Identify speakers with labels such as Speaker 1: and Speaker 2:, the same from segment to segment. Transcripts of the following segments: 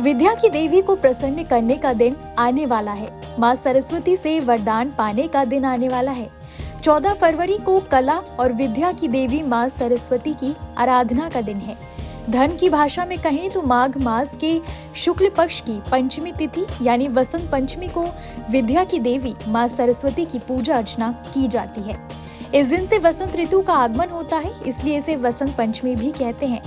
Speaker 1: विद्या की देवी को प्रसन्न करने का दिन आने वाला है। माँ सरस्वती से वरदान पाने का दिन आने वाला है। 14 फरवरी को कला और विद्या की देवी माँ सरस्वती की आराधना का दिन है। धर्म की भाषा में कहें तो माघ मास के शुक्ल पक्ष की पंचमी तिथि यानी वसंत पंचमी को विद्या की देवी माँ सरस्वती की पूजा अर्चना की जाती है। इस दिन से वसंत ऋतु का आगमन होता है, इसलिए इसे वसंत पंचमी भी कहते हैं।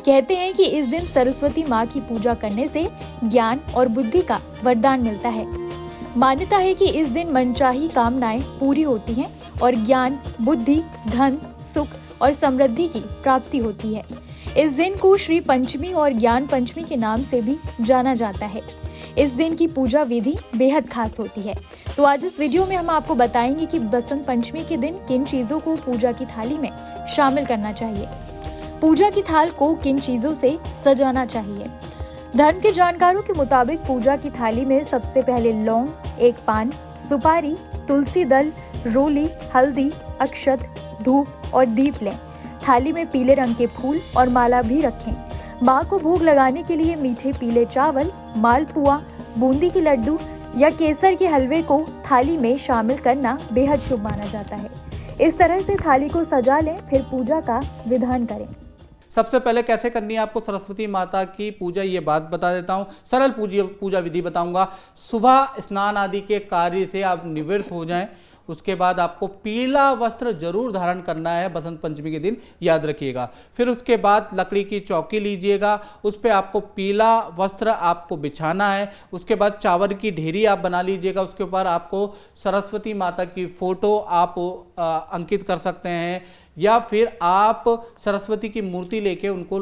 Speaker 1: कहते हैं कि इस दिन सरस्वती माँ की पूजा करने से ज्ञान और बुद्धि का वरदान मिलता है। मान्यता है कि इस दिन मनचाही कामनाएं पूरी होती हैं और ज्ञान, बुद्धि, धन, सुख और समृद्धि की प्राप्ति होती है। इस दिन को श्री पंचमी और ज्ञान पंचमी के नाम से भी जाना जाता है। इस दिन की पूजा विधि बेहद खास होती है। तो आज इस वीडियो में हम आपको बताएंगे कि बसंत पंचमी के दिन किन चीजों को पूजा की थाली में शामिल करना चाहिए, पूजा की थाल को किन चीजों से सजाना चाहिए। धर्म के जानकारों के मुताबिक पूजा की थाली में सबसे पहले लौंग, एक पान, सुपारी, तुलसी दल, रोली, हल्दी, अक्षत, धूप और दीप लें। थाली में पीले रंग के फूल और माला भी रखें। माँ को भोग लगाने के लिए मीठे पीले चावल, मालपुआ, बूंदी के लड्डू या केसर के हलवे को थाली में शामिल करना बेहद शुभ माना जाता है। इस तरह से थाली को सजा लें, फिर पूजा का विधान करें।
Speaker 2: सबसे पहले कैसे करनी है आपको सरस्वती माता की पूजा, ये बात बता देता हूँ। सरल पूजा विधि बताऊंगा। सुबह स्नान आदि के कार्य से आप निवृत्त हो जाएं, उसके बाद आपको पीला वस्त्र जरूर धारण करना है बसंत पंचमी के दिन, याद रखिएगा। फिर उसके बाद लकड़ी की चौकी लीजिएगा, उस पर आपको पीला वस्त्र आपको बिछाना है। उसके बाद चावल की ढेरी आप बना लीजिएगा, उसके ऊपर आपको सरस्वती माता की फोटो आप अंकित कर सकते हैं या फिर आप सरस्वती की मूर्ति लेके उनको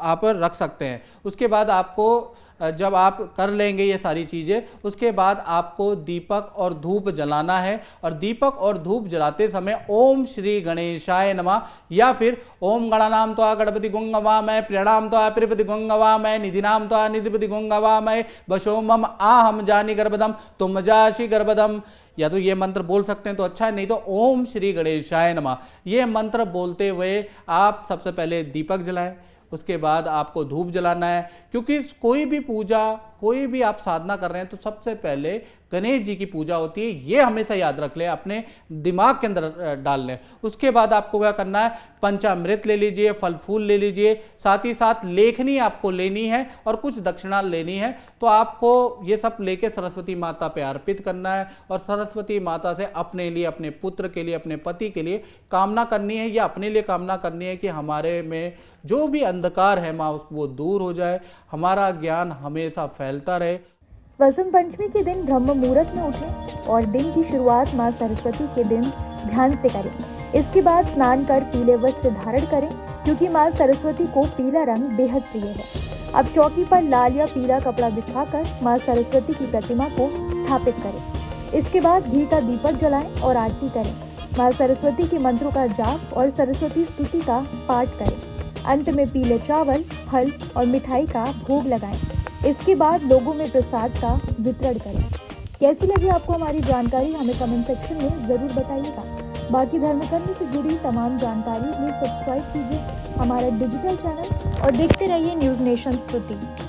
Speaker 2: आप रख सकते हैं। उसके बाद आपको जब आप कर लेंगे ये सारी चीज़ें, उसके बाद आपको दीपक और धूप जलाना है। और दीपक और धूप जलाते समय ओम श्री गणेशाय नमः या फिर ओम गणानाम त्वा गणपति गुंगवामय, प्रियणाम त्वा प्रियपति गुंगवामय, निधिनाम त्वा निधिपति गुंगवामय, बशोमम आहम जानी गर्भदम तुम जाशी गर्भदम, या तो ये मंत्र बोल सकते हैं तो अच्छा है, नहीं तो ओम श्री गणेशाय नमः ये मंत्र बोलते हुए आप सबसे पहले दीपक जलाएं। उसके बाद आपको धूप जलाना है, क्योंकि कोई भी पूजा, कोई भी आप साधना कर रहे हैं तो सबसे पहले गणेश जी की पूजा होती है। ये हमेशा याद रख लें, अपने दिमाग के अंदर डाल लें। उसके बाद आपको क्या करना है, पंचामृत ले लीजिए, फल फूल ले लीजिए, साथ ही साथ लेखनी आपको लेनी है और कुछ दक्षिणा लेनी है। तो आपको ये सब लेके सरस्वती माता पे अर्पित करना है और सरस्वती माता से अपने लिए, अपने पुत्र के लिए, अपने पति के लिए कामना करनी है या अपने लिए कामना करनी है कि हमारे में जो भी अंधकार है माँ वो दूर हो जाए, हमारा ज्ञान हमेशा फैलता रहे।
Speaker 1: वसंत पंचमी के दिन ब्रह्म मुहूर्त में उठें और दिन की शुरुआत माँ सरस्वती के दिन ध्यान से करें। इसके बाद स्नान कर पीले वस्त्र धारण करें, क्योंकि माँ सरस्वती को पीला रंग बेहद प्रिय है। अब चौकी पर लाल या पीला कपड़ा बिछाकर माँ सरस्वती की प्रतिमा को स्थापित करें। इसके बाद घी का दीपक जलाएं और आरती करें। माँ सरस्वती के मंत्रों का जाप और सरस्वती स्तुति का पाठ करें। अंत में पीले चावल, फल और मिठाई का भोग लगाएं। इसके बाद लोगों में प्रसाद का वितरण करें। कैसी लगी आपको हमारी जानकारी, हमें कमेंट सेक्शन में जरूर बताइएगा। बाकी धर्म कर्म से जुड़ी तमाम जानकारी के लिए सब्सक्राइब कीजिए हमारा डिजिटल चैनल और देखते रहिए न्यूज़ नेशन स्तुति।